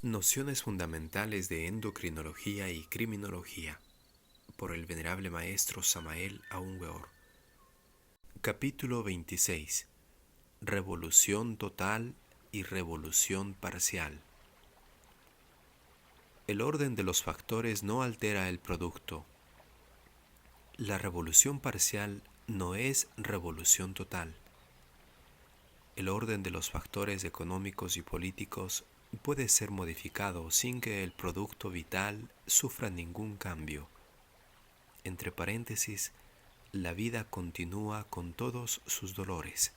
Nociones fundamentales de endocrinología y criminología, por el venerable maestro Samael Aun Weor. Capítulo 26. Revolución total y revolución parcial. El orden de los factores no altera el producto. La revolución parcial no es revolución total. El orden de los factores económicos y políticos puede ser modificado sin que el producto vital sufra ningún cambio. Entre paréntesis, la vida continúa con todos sus dolores.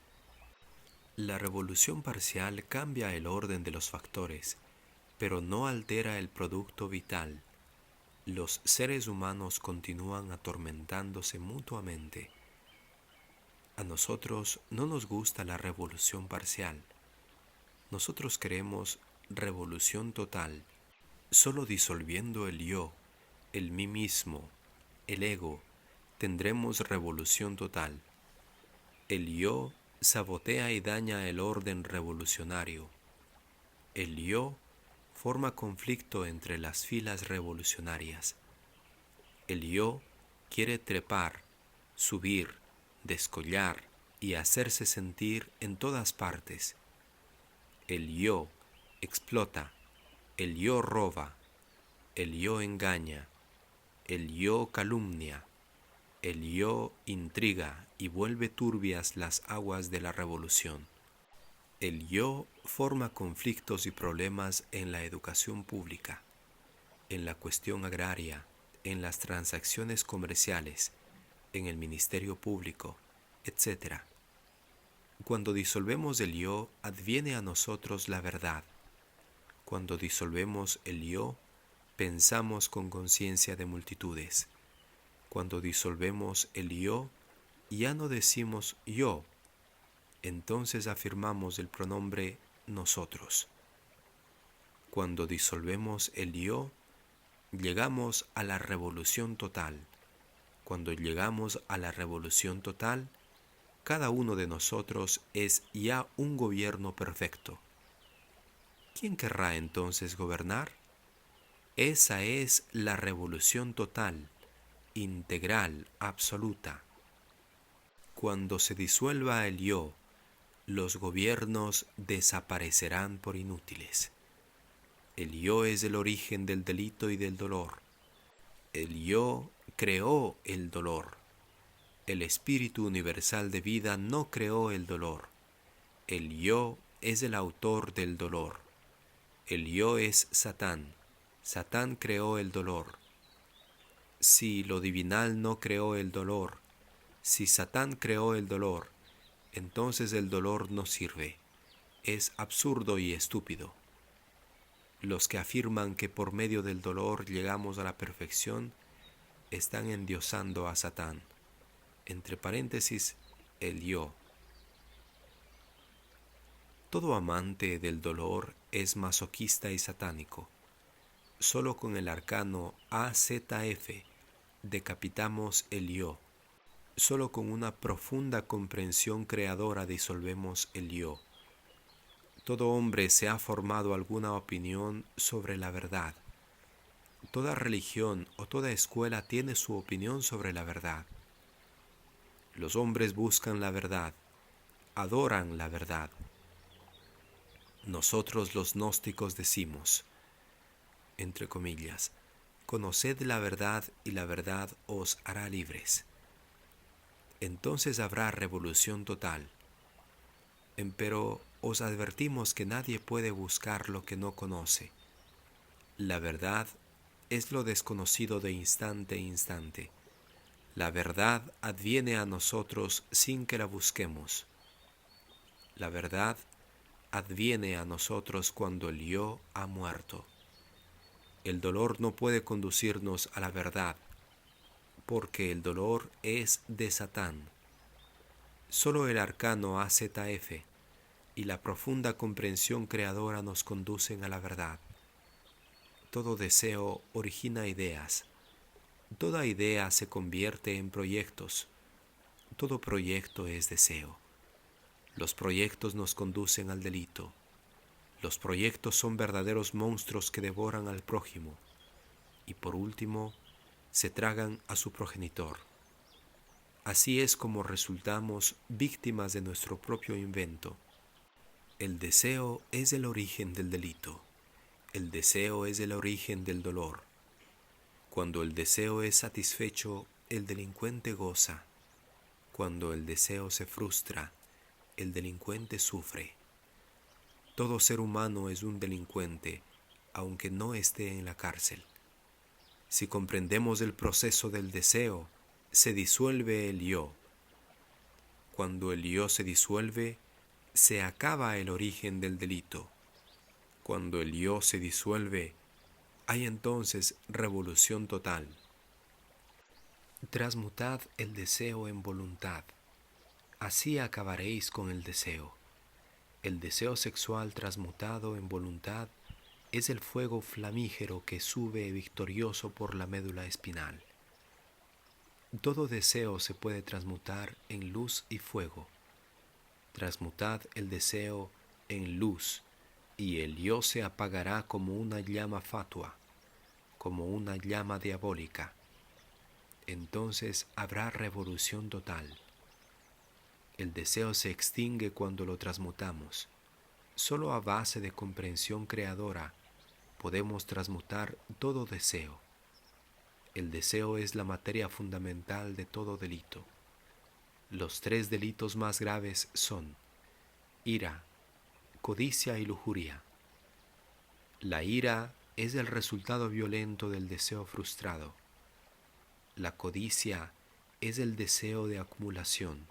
La revolución parcial cambia el orden de los factores, pero no altera el producto vital. Los seres humanos continúan atormentándose mutuamente. A nosotros no nos gusta la revolución parcial. Nosotros queremos revolución total. Solo disolviendo el yo, el mí mismo, el ego, tendremos revolución total. El yo sabotea y daña el orden revolucionario. El yo forma conflicto entre las filas revolucionarias. El yo quiere trepar, subir, descollar y hacerse sentir en todas partes. El yo explota, el yo roba, el yo engaña, el yo calumnia, el yo intriga y vuelve turbias las aguas de la revolución. El yo forma conflictos y problemas en la educación pública, en la cuestión agraria, en las transacciones comerciales, en el ministerio público, etc. Cuando disolvemos el yo, adviene a nosotros la verdad. Cuando disolvemos el yo, pensamos con conciencia de multitudes. Cuando disolvemos el yo, ya no decimos yo, entonces afirmamos el pronombre nosotros. Cuando disolvemos el yo, llegamos a la revolución total. Cuando llegamos a la revolución total, cada uno de nosotros es ya un gobierno perfecto. ¿Quién querrá entonces gobernar? Esa es la revolución total, integral, absoluta. Cuando se disuelva el yo, los gobiernos desaparecerán por inútiles. El yo es el origen del delito y del dolor. El yo creó el dolor. El espíritu universal de vida no creó el dolor. El yo es el autor del dolor. El yo es Satán. Satán creó el dolor. Si lo divinal no creó el dolor, si Satán creó el dolor, entonces el dolor no sirve. Es absurdo y estúpido. Los que afirman que por medio del dolor llegamos a la perfección están endiosando a Satán. Entre paréntesis, el yo. Todo amante del dolor es masoquista y satánico. Solo con el arcano AZF decapitamos el yo. Solo con una profunda comprensión creadora disolvemos el yo. Todo hombre se ha formado alguna opinión sobre la verdad. Toda religión o toda escuela tiene su opinión sobre la verdad. Los hombres buscan la verdad, adoran la verdad. Nosotros los gnósticos decimos, entre comillas, conoced la verdad y la verdad os hará libres. Entonces habrá revolución total. Empero os advertimos que nadie puede buscar lo que no conoce. La verdad es lo desconocido de instante a instante. La verdad adviene a nosotros sin que la busquemos. La verdad adviene a nosotros cuando el yo ha muerto. El dolor no puede conducirnos a la verdad, porque el dolor es de Satán. Solo el arcano AZF y la profunda comprensión creadora nos conducen a la verdad. Todo deseo origina ideas. Toda idea se convierte en proyectos. Todo proyecto es deseo. Los proyectos nos conducen al delito. Los proyectos son verdaderos monstruos que devoran al prójimo y por último se tragan a su progenitor. Así es como resultamos víctimas de nuestro propio invento. El deseo es el origen del delito. El deseo es el origen del dolor. Cuando el deseo es satisfecho, el delincuente goza. Cuando el deseo se frustra, el delincuente sufre. Todo ser humano es un delincuente, aunque no esté en la cárcel. Si comprendemos el proceso del deseo, se disuelve el yo. Cuando el yo se disuelve, se acaba el origen del delito. Cuando el yo se disuelve, hay entonces revolución total. Transmutad el deseo en voluntad. Así acabaréis con el deseo. El deseo sexual transmutado en voluntad es el fuego flamígero que sube victorioso por la médula espinal. Todo deseo se puede transmutar en luz y fuego. Transmutad el deseo en luz y el yo se apagará como una llama fatua, como una llama diabólica. Entonces habrá revolución total. El deseo se extingue cuando lo transmutamos. Solo a base de comprensión creadora podemos transmutar todo deseo. El deseo es la materia fundamental de todo delito. Los 3 delitos más graves son ira, codicia y lujuria. La ira es el resultado violento del deseo frustrado. La codicia es el deseo de acumulación.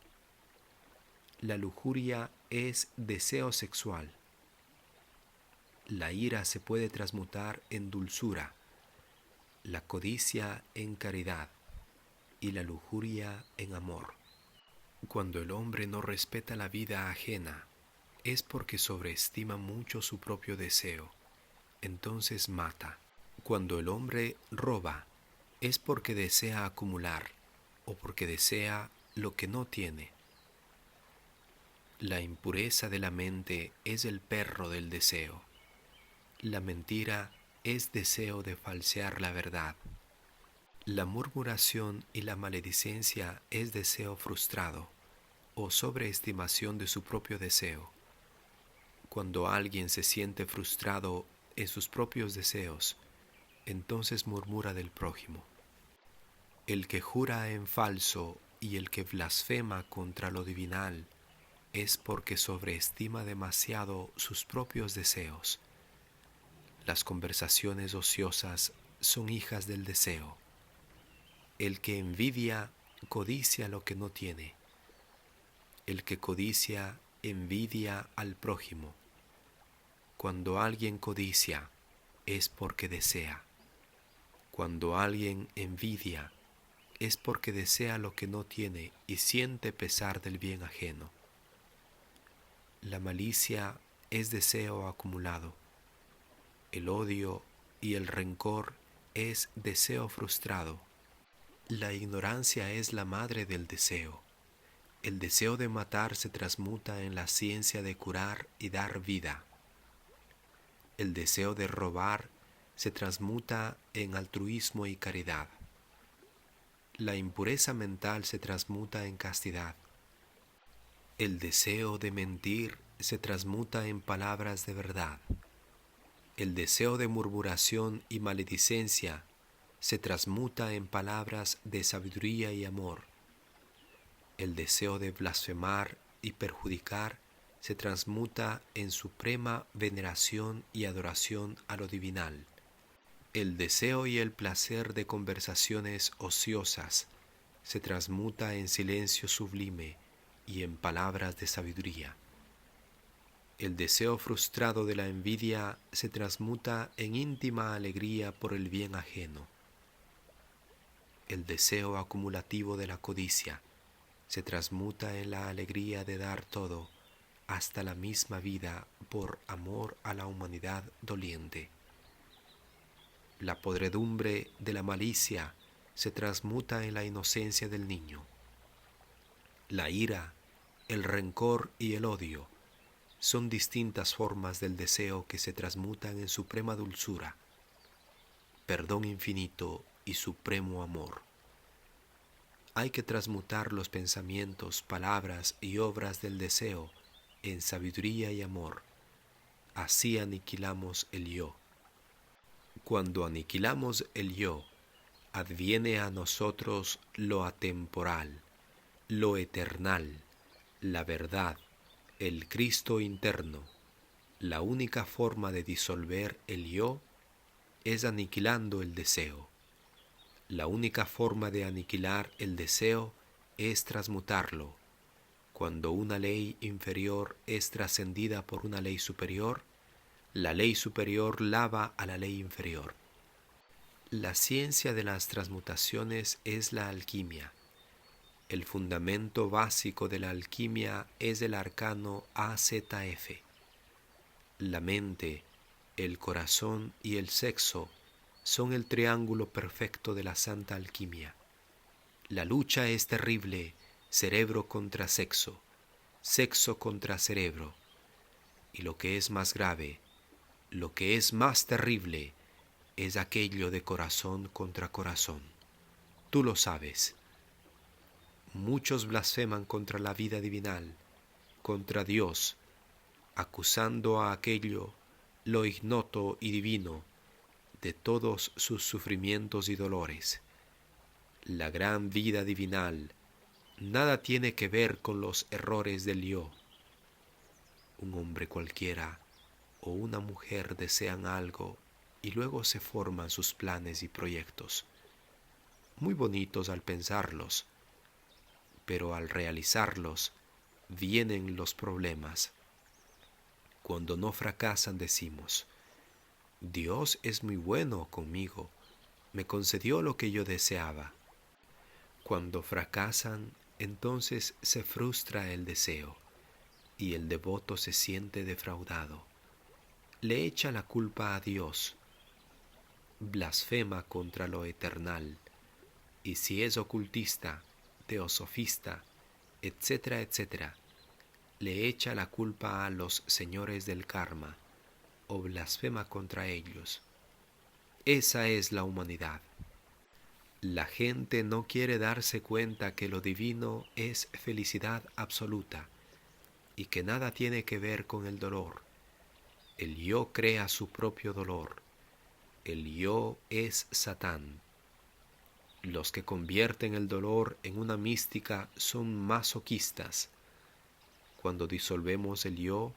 La lujuria es deseo sexual. La ira se puede transmutar en dulzura, la codicia en caridad y la lujuria en amor. Cuando el hombre no respeta la vida ajena, es porque sobreestima mucho su propio deseo, entonces mata. Cuando el hombre roba, es porque desea acumular o porque desea lo que no tiene. La impureza de la mente es el perro del deseo. La mentira es deseo de falsear la verdad. La murmuración y la maledicencia es deseo frustrado o sobreestimación de su propio deseo. Cuando alguien se siente frustrado en sus propios deseos, entonces murmura del prójimo. El que jura en falso y el que blasfema contra lo divinal es porque sobreestima demasiado sus propios deseos. Las conversaciones ociosas son hijas del deseo. El que envidia codicia lo que no tiene. El que codicia envidia al prójimo. Cuando alguien codicia es porque desea. Cuando alguien envidia es porque desea lo que no tiene y siente pesar del bien ajeno. La malicia es deseo acumulado. El odio y el rencor es deseo frustrado. La ignorancia es la madre del deseo. El deseo de matar se transmuta en la ciencia de curar y dar vida. El deseo de robar se transmuta en altruismo y caridad. La impureza mental se transmuta en castidad. El deseo de mentir se transmuta en palabras de verdad. El deseo de murmuración y maledicencia se transmuta en palabras de sabiduría y amor. El deseo de blasfemar y perjudicar se transmuta en suprema veneración y adoración a lo divinal. El deseo y el placer de conversaciones ociosas se transmuta en silencio sublime y en palabras de sabiduría. El deseo frustrado de la envidia se transmuta en íntima alegría por el bien ajeno. El deseo acumulativo de la codicia se transmuta en la alegría de dar todo, hasta la misma vida, por amor a la humanidad doliente. La podredumbre de la malicia se transmuta en la inocencia del niño. La ira, el rencor y el odio son distintas formas del deseo que se transmutan en suprema dulzura, perdón infinito y supremo amor. Hay que transmutar los pensamientos, palabras y obras del deseo en sabiduría y amor. Así aniquilamos el yo. Cuando aniquilamos el yo, adviene a nosotros lo atemporal, lo eternal, la verdad, el Cristo interno. La única forma de disolver el yo es aniquilando el deseo. La única forma de aniquilar el deseo es transmutarlo. Cuando una ley inferior es trascendida por una ley superior, la ley superior lava a la ley inferior. La ciencia de las transmutaciones es la alquimia. El fundamento básico de la alquimia es el arcano AZF. La mente, el corazón y el sexo son el triángulo perfecto de la santa alquimia. La lucha es terrible, cerebro contra sexo, sexo contra cerebro. Y lo que es más grave, lo que es más terrible, es aquello de corazón contra corazón. Tú lo sabes. Muchos blasfeman contra la vida divinal, contra Dios, acusando a aquello, lo ignoto y divino, de todos sus sufrimientos y dolores. La gran vida divinal nada tiene que ver con los errores del yo. Un hombre cualquiera o una mujer desean algo y luego se forman sus planes y proyectos, muy bonitos al pensarlos, pero al realizarlos vienen los problemas. Cuando no fracasan decimos: Dios es muy bueno conmigo, me concedió lo que yo deseaba. Cuando fracasan, entonces se frustra el deseo y el devoto se siente defraudado. Le echa la culpa a Dios, blasfema contra lo eternal, y si es ocultista, teosofista, etcétera, etcétera, le echa la culpa a los señores del karma o blasfema contra ellos. Esa es la humanidad. La gente no quiere darse cuenta que lo divino es felicidad absoluta y que nada tiene que ver con el dolor. El yo crea su propio dolor. El yo es Satán. Los que convierten el dolor en una mística son masoquistas. Cuando disolvemos el yo,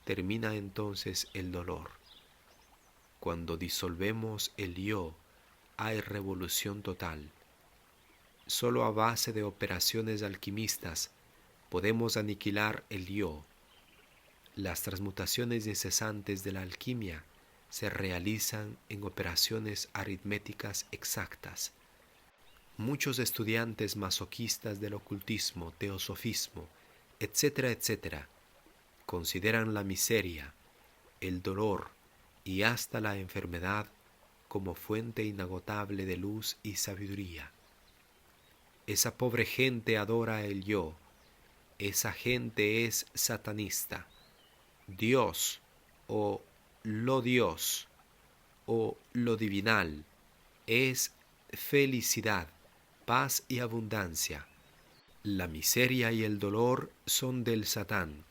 termina entonces el dolor. Cuando disolvemos el yo, hay revolución total. Solo a base de operaciones alquimistas podemos aniquilar el yo. Las transmutaciones incesantes de la alquimia se realizan en operaciones aritméticas exactas. Muchos estudiantes masoquistas del ocultismo, teosofismo, etcétera, etcétera, consideran la miseria, el dolor y hasta la enfermedad como fuente inagotable de luz y sabiduría. Esa pobre gente adora el yo, esa gente es satanista. Dios o lo divinal es felicidad, paz y abundancia. La miseria y el dolor son del Satán.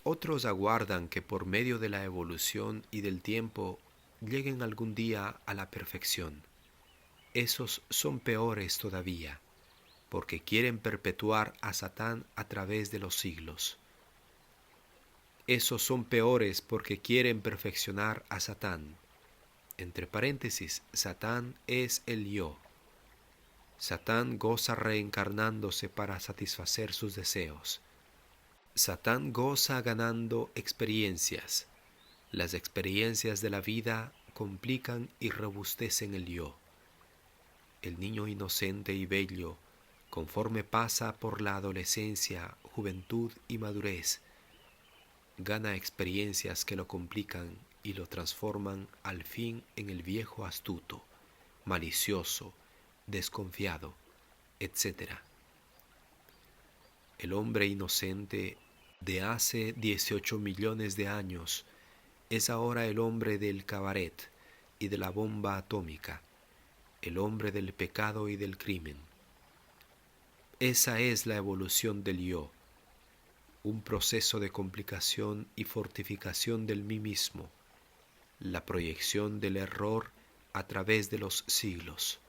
Otros aguardan que por medio de la evolución y del tiempo lleguen algún día a la perfección. Esos son peores todavía, porque quieren perpetuar a Satán a través de los siglos. Esos son peores porque quieren perfeccionar a Satán. Entre paréntesis, Satán es el yo. Satán goza reencarnándose para satisfacer sus deseos. Satán goza ganando experiencias. Las experiencias de la vida complican y robustecen el yo. El niño inocente y bello, conforme pasa por la adolescencia, juventud y madurez, gana experiencias que lo complican y lo transforman al fin en el viejo astuto, malicioso, desconfiado, etc. El hombre inocente de hace 18 millones de años es ahora el hombre del cabaret y de la bomba atómica, el hombre del pecado y del crimen. Esa es la evolución del yo, un proceso de complicación y fortificación del mí mismo, la proyección del error a través de los siglos.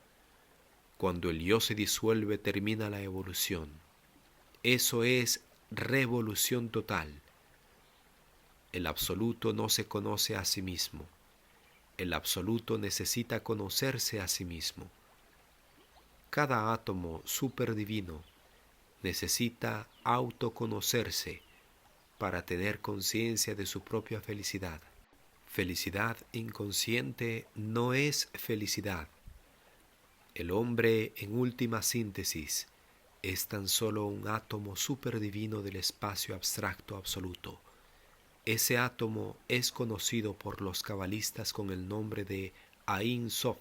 Cuando el yo se disuelve, termina la evolución. Eso es revolución total. El absoluto no se conoce a sí mismo. El absoluto necesita conocerse a sí mismo. Cada átomo superdivino necesita autoconocerse para tener conciencia de su propia felicidad. Felicidad inconsciente no es felicidad. El hombre, en última síntesis, es tan solo un átomo superdivino del espacio abstracto absoluto. Ese átomo es conocido por los cabalistas con el nombre de Ein Sof.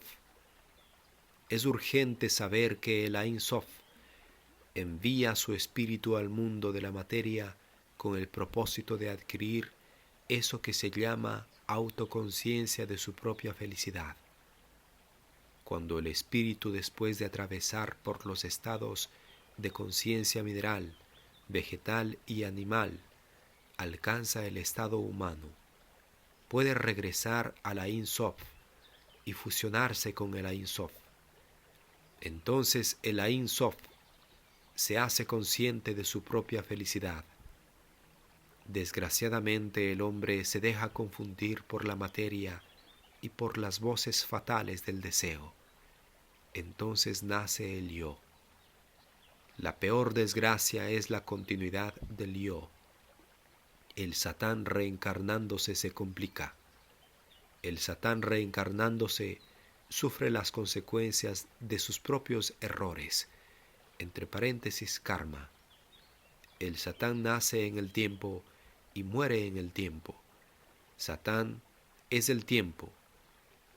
Es urgente saber que el Ein Sof envía su espíritu al mundo de la materia con el propósito de adquirir eso que se llama autoconciencia de su propia felicidad. Cuando el espíritu, después de atravesar por los estados de conciencia mineral, vegetal y animal, alcanza el estado humano, puede regresar al Ein Sof y fusionarse con el Ein Sof. Entonces el Ein Sof se hace consciente de su propia felicidad. Desgraciadamente el hombre se deja confundir por la materia y por las voces fatales del deseo. Entonces nace el yo. La peor desgracia es la continuidad del yo. El Satán reencarnándose se complica. El Satán reencarnándose sufre las consecuencias de sus propios errores, entre paréntesis karma. El Satán nace en el tiempo y muere en el tiempo. Satán es el tiempo.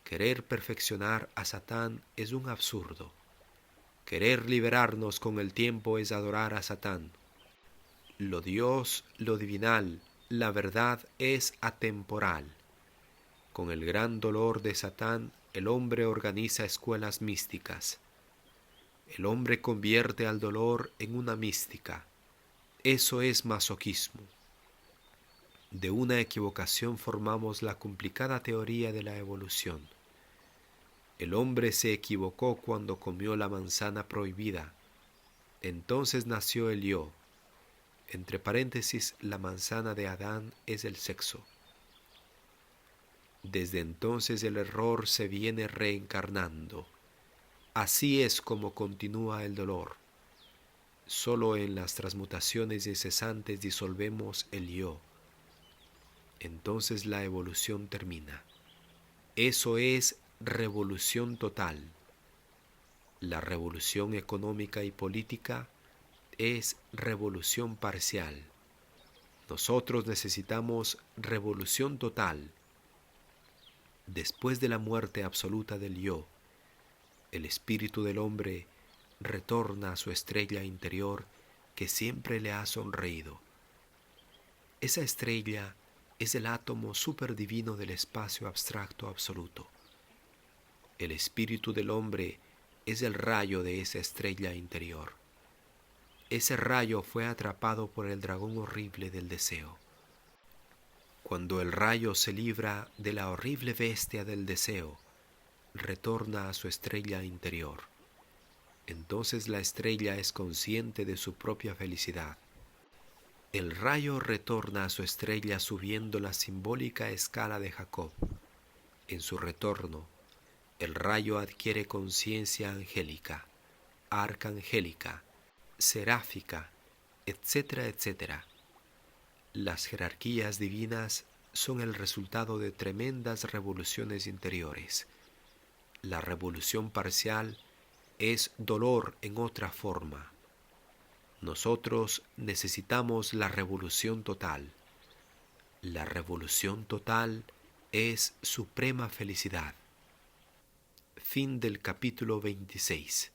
Querer perfeccionar a Satán es un absurdo. Querer liberarnos con el tiempo es adorar a Satán. Lo Dios, lo divinal, la verdad es atemporal. Con el gran dolor de Satán, el hombre organiza escuelas místicas. El hombre convierte al dolor en una mística. Eso es masoquismo. De una equivocación formamos la complicada teoría de la evolución. El hombre se equivocó cuando comió la manzana prohibida. Entonces nació el yo. Entre paréntesis, la manzana de Adán es el sexo. Desde entonces el error se viene reencarnando. Así es como continúa el dolor. Solo en las transmutaciones incesantes disolvemos el yo. Entonces la evolución termina. Eso es revolución total. La revolución económica y política es revolución parcial. Nosotros necesitamos revolución total. Después de la muerte absoluta del yo, el espíritu del hombre retorna a su estrella interior que siempre le ha sonreído. Esa estrella es el átomo superdivino del espacio abstracto absoluto. El espíritu del hombre es el rayo de esa estrella interior. Ese rayo fue atrapado por el dragón horrible del deseo. Cuando el rayo se libra de la horrible bestia del deseo, retorna a su estrella interior. Entonces la estrella es consciente de su propia felicidad. El rayo retorna a su estrella subiendo la simbólica escala de Jacob. En su retorno, el rayo adquiere conciencia angélica, arcangélica, seráfica, etcétera, etcétera. Las jerarquías divinas son el resultado de tremendas revoluciones interiores. La revolución parcial es dolor en otra forma. Nosotros necesitamos la revolución total. La revolución total es suprema felicidad. Fin del capítulo 26.